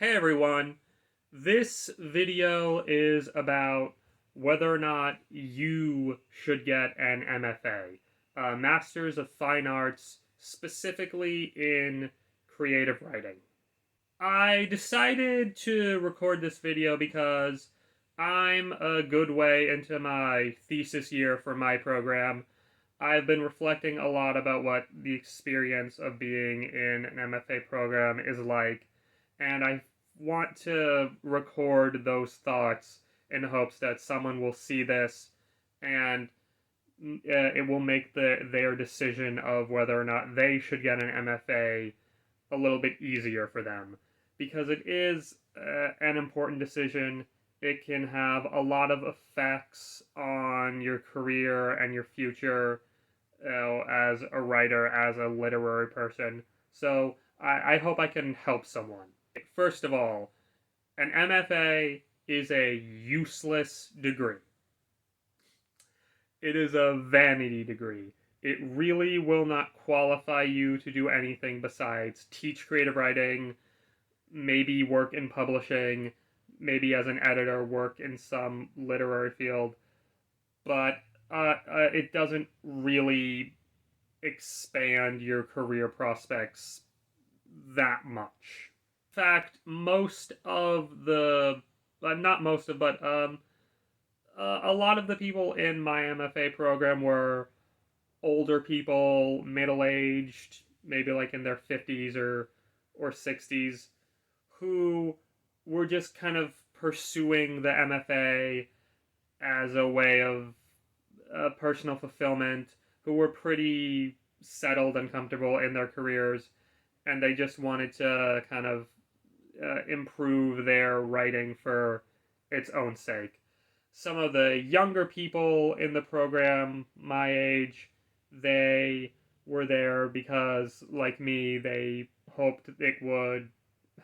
Hey everyone, this video is about whether or not you should get an MFA, Masters of Fine Arts, specifically in creative writing. I decided to record this video because I'm a good way into my thesis year for my program. I've been reflecting a lot about what the experience of being in an MFA program is like, and I want to record those thoughts in hopes that someone will see this and it will make their decision of whether or not they should get an MFA a little bit easier for them. Because it is an important decision. It can have a lot of effects on your career and your future, as a writer, as a literary person. So I hope I can help someone. First of all, an MFA is a useless degree. It is a vanity degree. It really will not qualify you to do anything besides teach creative writing, maybe work in publishing, maybe as an editor, work in some literary field, but it doesn't really expand your career prospects that much. In fact, most of the, not most of, but a lot of the people in my MFA program were older people, middle aged, maybe like in their 50s or 60s, who were just kind of pursuing the MFA as a way of personal fulfillment, who were pretty settled and comfortable in their careers, and they just wanted to kind of improve their writing for its own sake. Some of the younger people in the program, my age, they were there because, like me, they hoped it would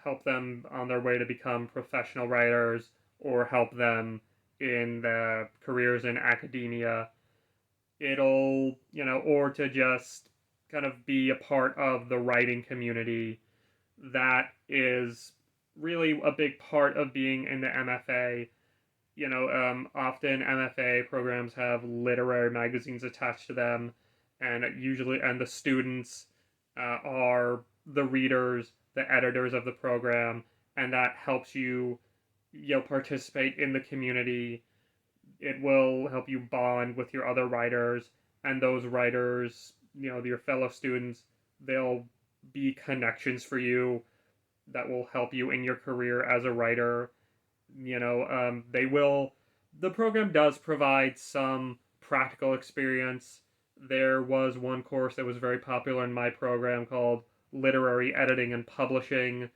help them on their way to become professional writers or help them in the careers in academia. It'll, or to just kind of be a part of the writing community. That is really a big part of being in the MFA. Often MFA programs have literary magazines attached to them, and the students are the readers, the editors of the program, and that helps you, participate in the community. It will help you bond with your other writers, and those writers, your fellow students, they'll be connections for you that will help you in your career as a writer. The program does provide some practical experience. There was one course that was very popular in my program called Literary Editing and Publishing,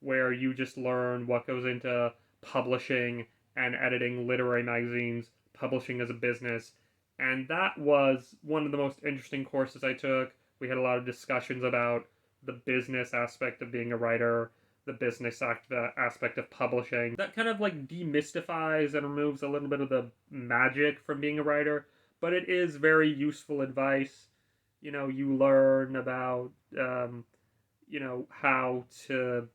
where you just learn what goes into publishing and editing literary magazines, publishing as a business. And that was one of the most interesting courses I took. We had a lot of discussions about the business aspect of being a writer, the business aspect of publishing. That kind of like demystifies and removes a little bit of the magic from being a writer, but it is very useful advice. You learn about, how to,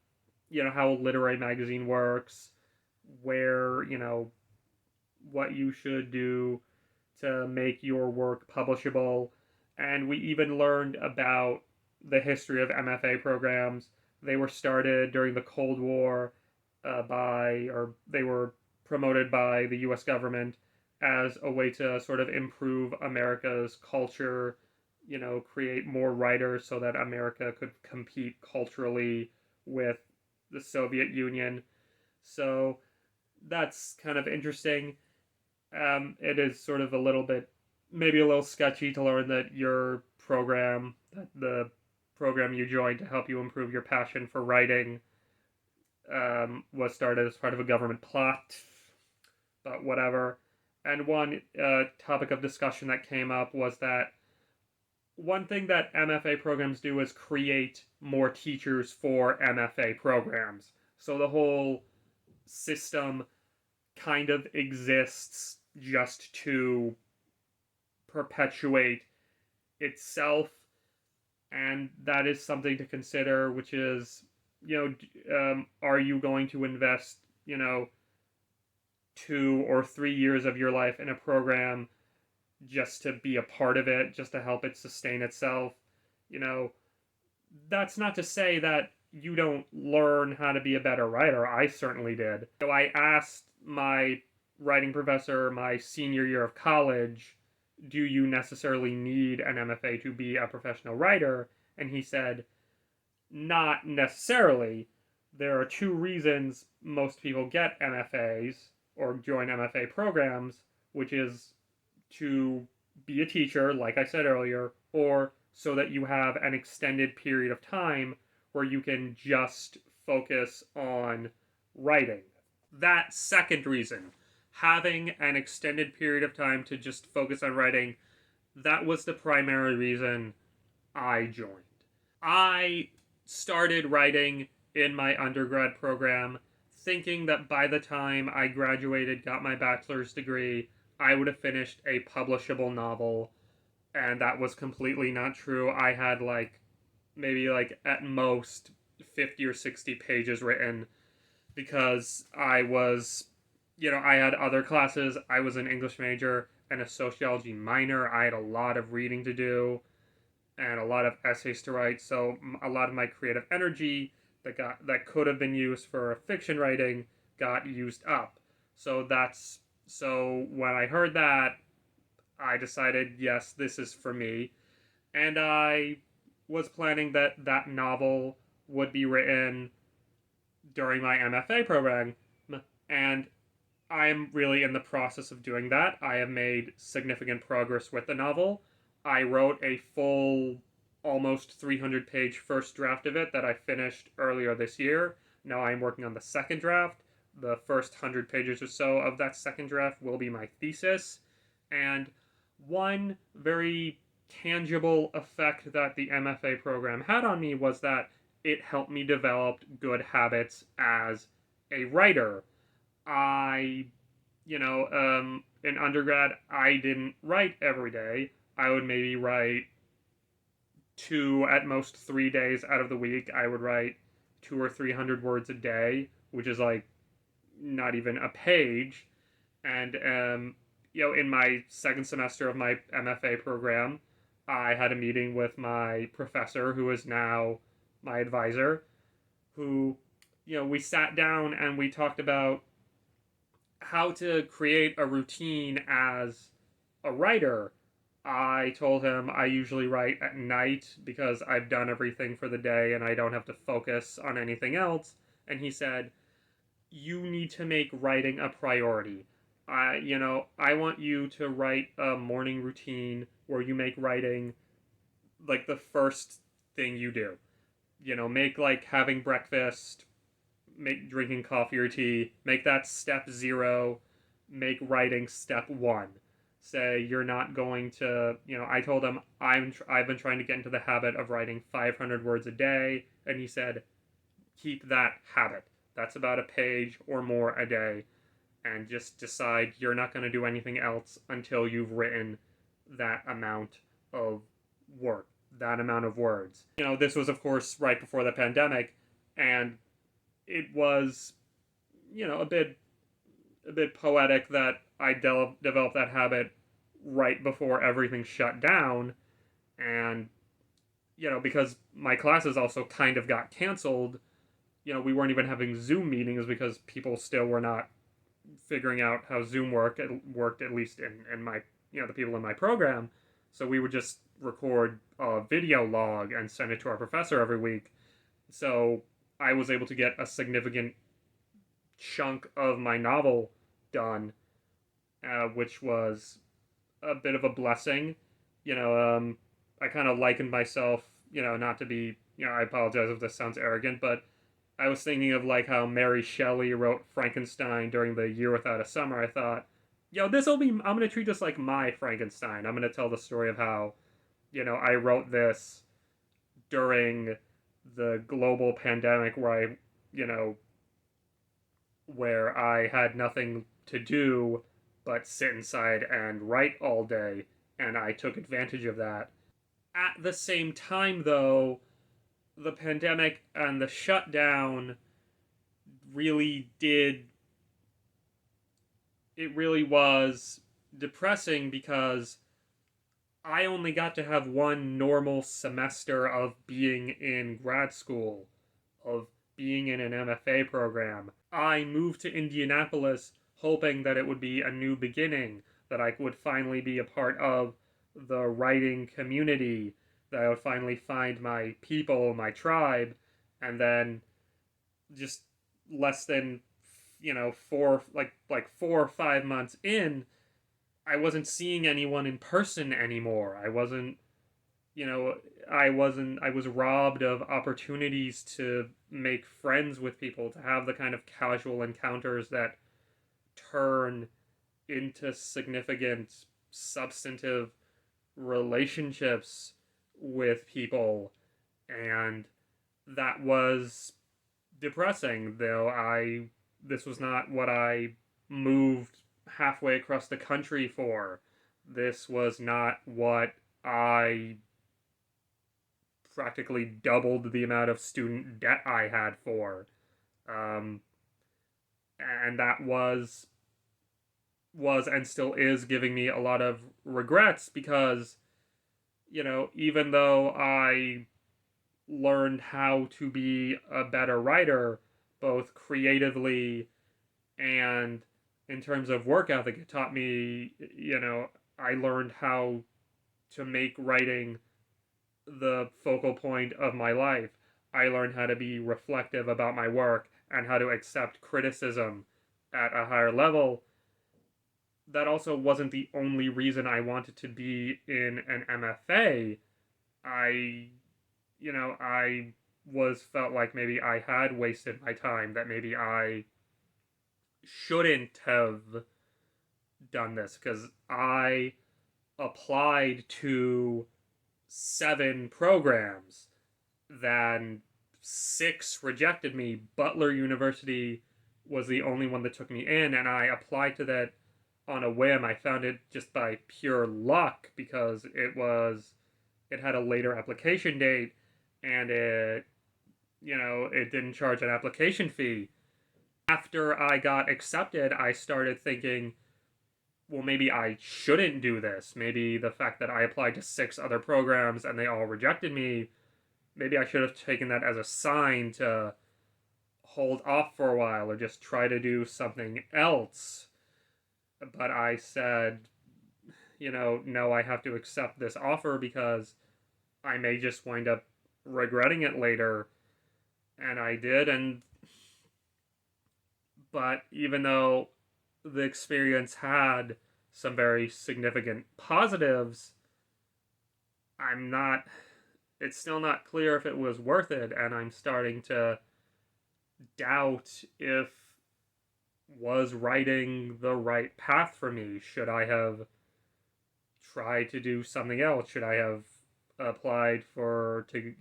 how a literary magazine works, where, what you should do to make your work publishable. And we even learned about the history of MFA programs. They were started during the Cold War or they were promoted by the US government as a way to sort of improve America's culture, create more writers so that America could compete culturally with the Soviet Union. So that's kind of interesting. It is sort of a little bit, maybe a little sketchy to learn that the program you joined to help you improve your passion for writing, was started as part of a government plot, but whatever. And one topic of discussion that came up was that one thing that MFA programs do is create more teachers for MFA programs. So the whole system kind of exists just to perpetuate itself, and that is something to consider, which is are you going to invest, 2 or 3 years of your life in a program just to be a part of it, just to help it sustain itself? You know, that's not to say that you don't learn how to be a better writer. I certainly did. So I asked my writing professor my senior year of college, do you necessarily need an MFA to be a professional writer? And he said, not necessarily. There are two reasons most people get MFAs or join MFA programs, which is to be a teacher, like I said earlier, or so that you have an extended period of time where you can just focus on writing. That second reason, having an extended period of time to just focus on writing, that was the primary reason I joined. I started writing in my undergrad program thinking that by the time I graduated, got my bachelor's degree, I would have finished a publishable novel, and that was completely not true. I had maybe at most 50 or 60 pages written because I had other classes. I was an English major and a sociology minor. I had a lot of reading to do and a lot of essays to write. So a lot of my creative energy that could have been used for fiction writing got used up. So when I heard that, I decided, yes, this is for me. And I was planning that that novel would be written during my MFA program. And I'm really in the process of doing that. I have made significant progress with the novel. I wrote a full, almost 300-page first draft of it that I finished earlier this year. Now I'm working on the second draft. The first 100 pages or so of that second draft will be my thesis. And one very tangible effect that the MFA program had on me was that it helped me develop good habits as a writer. I, in undergrad, I didn't write every day. I would maybe write 2, at most 3 days out of the week. I would write 200 or 300 words a day, which is not even a page. And, in my second semester of my MFA program, I had a meeting with my professor, who is now my advisor, who, we sat down and we talked about how to create a routine as a writer. I told him I usually write at night because I've done everything for the day and I don't have to focus on anything else. And he said, you need to make writing a priority. I want you to write a morning routine where you make writing like the first thing you do. Make having breakfast, make drinking coffee or tea, make that step 0, make writing step 1. Say you're not going to, I told him I've been trying to get into the habit of writing 500 words a day, and he said, keep that habit. That's about a page or more a day, and just decide you're not going to do anything else until you've written that amount of work, that amount of words. This was, of course, right before the pandemic, and it was, a bit poetic that I developed that habit right before everything shut down, and because my classes also kind of got canceled. We weren't even having Zoom meetings because people still were not figuring out how Zoom worked, at least in my, the people in my program. So we would just record a video log and send it to our professor every week. So I was able to get a significant chunk of my novel done, which was a bit of a blessing. I kind of likened myself, not to be, I apologize if this sounds arrogant, but I was thinking of how Mary Shelley wrote Frankenstein during the Year Without a Summer. I thought, I'm going to treat this like my Frankenstein. I'm going to tell the story of how, I wrote this during the global pandemic where I had nothing to do but sit inside and write all day, and I took advantage of that. At the same time, though, the pandemic and the shutdown really did, it really was depressing because I only got to have one normal semester of being in grad school, of being in an MFA program. I moved to Indianapolis hoping that it would be a new beginning, that I would finally be a part of the writing community, that I would finally find my people, my tribe, and then just less than, like 4 or 5 months in, I wasn't seeing anyone in person anymore. I wasn't, you know, I was robbed of opportunities to make friends with people, to have the kind of casual encounters that turn into significant, substantive relationships with people. And that was depressing, though this was not what I moved halfway across the country for. This was not what I practically doubled the amount of student debt I had for. Um, and that was and still is giving me a lot of regrets because, even though I learned how to be a better writer, both creatively and in terms of work ethic, it taught me, I learned how to make writing the focal point of my life. I learned how to be reflective about my work and how to accept criticism at a higher level. That also wasn't the only reason I wanted to be in an MFA. I, I was felt like maybe I had wasted my time, that maybe I shouldn't have done this because I applied to 7 programs, then 6 rejected me. Butler University was the only one that took me in, and I applied to that on a whim. I found it just by pure luck because it had a later application date, and it didn't charge an application fee. After I got accepted, I started thinking, well, maybe I shouldn't do this. Maybe the fact that I applied to 6 other programs and they all rejected me, maybe I should have taken that as a sign to hold off for a while or just try to do something else. But I said, no, I have to accept this offer because I may just wind up regretting it later. And I did. But even though the experience had some very significant positives, I'm not, it's still not clear if it was worth it. And I'm starting to doubt if was writing the right path for me. Should I have tried to do something else? Should I have applied to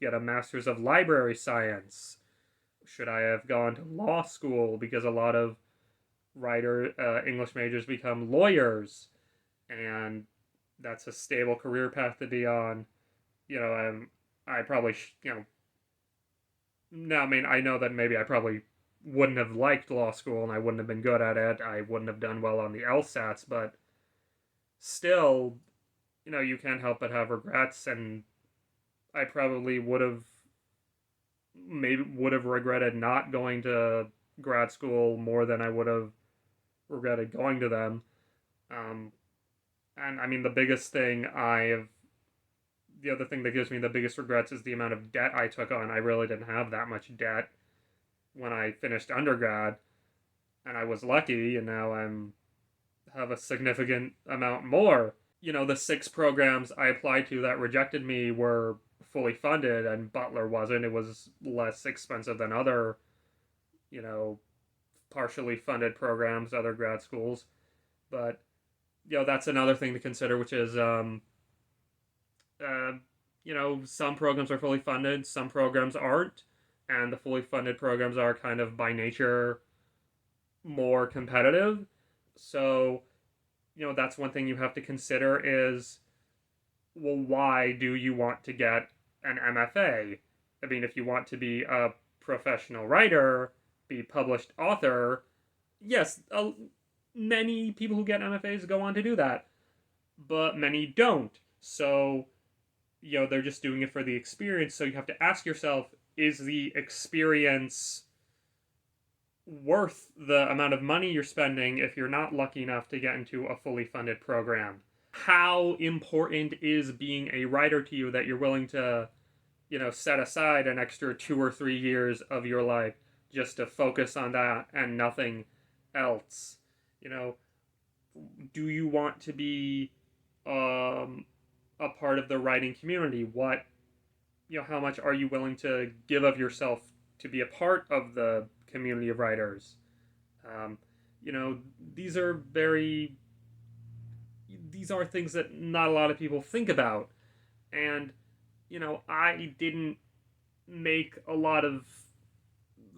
get a master's of library science? Should I have gone to law school, because a lot of English majors become lawyers, and that's a stable career path to be on. I probably no, I mean, I know that maybe I probably wouldn't have liked law school and I wouldn't have been good at it. I wouldn't have done well on the LSATs, but still, you can't help but have regrets, and I probably would have regretted not going to grad school more than I would have regretted going to them. Um, and I mean, the other thing that gives me the biggest regrets is the amount of debt I took on. I really didn't have that much debt when I finished undergrad, and I was lucky, and now I'm have a significant amount more. The 6 programs I applied to that rejected me were fully funded, and Butler wasn't. It was less expensive than other, you know, partially funded programs, other grad schools. But that's another thing to consider, which is uh, some programs are fully funded, some programs aren't, and the fully funded programs are kind of by nature more competitive. So, that's one thing you have to consider is, well, why do you want to get an MFA. I mean, if you want to be a professional writer, be published author, yes, many people who get MFAs go on to do that, but many don't. So, they're just doing it for the experience. So you have to ask yourself, is the experience worth the amount of money you're spending if you're not lucky enough to get into a fully funded program? How important is being a writer to you that you're willing to, set aside an extra 2 or 3 years of your life just to focus on that and nothing else? You know, do you want to be a part of the writing community? How much are you willing to give of yourself to be a part of the community of writers? Um, you know, these are very, these are things that not a lot of people think about. And, I didn't make a lot of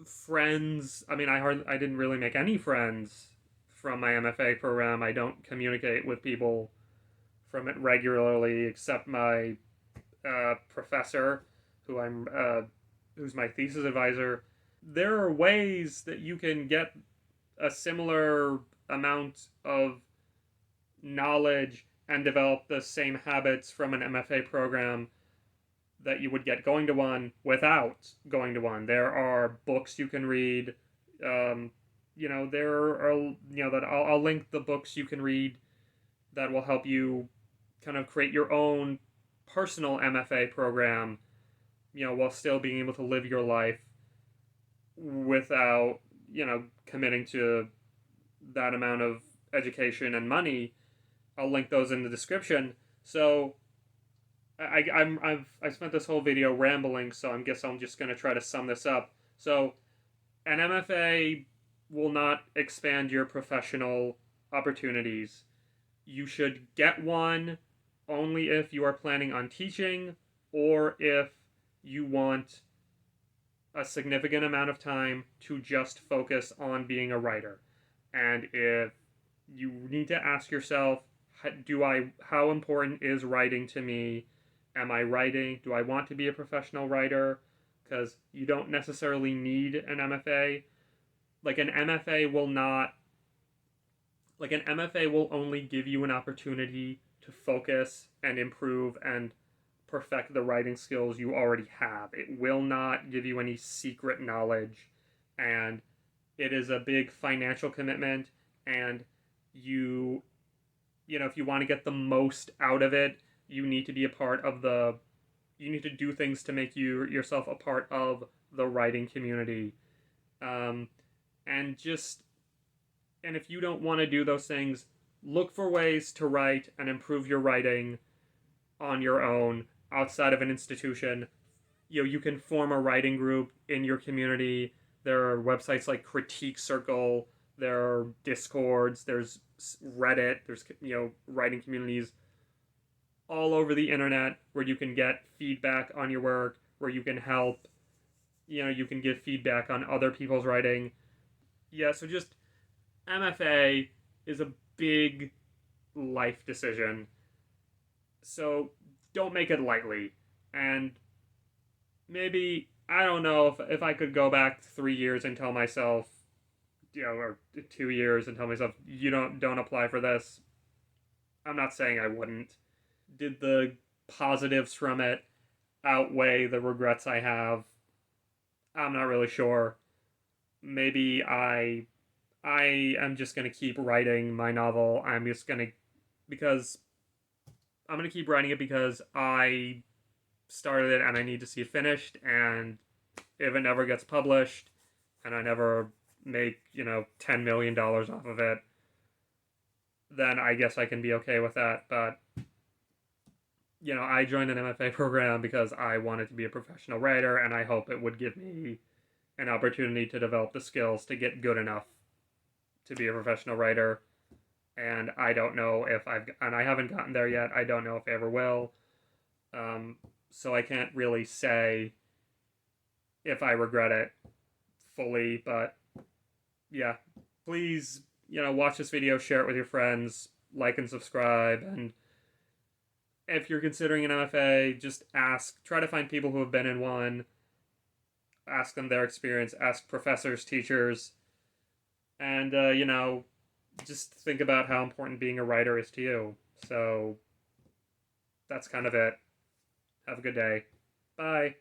friends. I mean, I didn't really make any friends from my MFA program. I don't communicate with people from it regularly, except my professor, who's my thesis advisor. There are ways that you can get a similar amount of knowledge and develop the same habits from an MFA program that you would get going to one without going to one. There are books you can read. There are, that I'll link the books you can read that will help you kind of create your own personal MFA program, while still being able to live your life without, committing to that amount of education and money. I'll link those in the description. So I spent this whole video rambling, so I guess I'm just going to try to sum this up. So an MFA will not expand your professional opportunities. You should get one only if you are planning on teaching or if you want a significant amount of time to just focus on being a writer. And if you need to ask yourself, how important is writing to me? Am I writing? Do I want to be a professional writer? Because you don't necessarily need an MFA. Like an MFA will not, like an MFA will only give you an opportunity to focus and improve and perfect the writing skills you already have. It will not give you any secret knowledge, and it is a big financial commitment, and if you want to get the most out of it, you need to be a part of you need to do things to make yourself a part of the writing community. And if you don't want to do those things, look for ways to write and improve your writing on your own outside of an institution. You can form a writing group in your community. There are websites like Critique Circle, there are Discords, there's Reddit, there's writing communities all over the internet where you can get feedback on your work, where you can help, you can give feedback on other people's writing. Yeah, so just MFA is a big life decision. So don't make it lightly. And maybe, I don't know, if I could go back 3 years and tell myself, or 2 years and tell myself, you don't apply for this. I'm not saying I wouldn't. Did the positives from it outweigh the regrets I have? I'm not really sure. Maybe I am just going to keep writing my novel. Because I'm going to keep writing it because I started it and I need to see it finished. And if it never gets published and I never make, $10 million off of it, then I guess I can be okay with that. But, I joined an MFA program because I wanted to be a professional writer, and I hope it would give me an opportunity to develop the skills to get good enough to be a professional writer. And I don't know and I haven't gotten there yet. I don't know if I ever will. So I can't really say if I regret it fully, but yeah, please, watch this video, share it with your friends, like and subscribe, and if you're considering an MFA, just try to find people who have been in one, ask them their experience, ask professors, teachers, and, just think about how important being a writer is to you. So that's kind of it. Have a good day. Bye.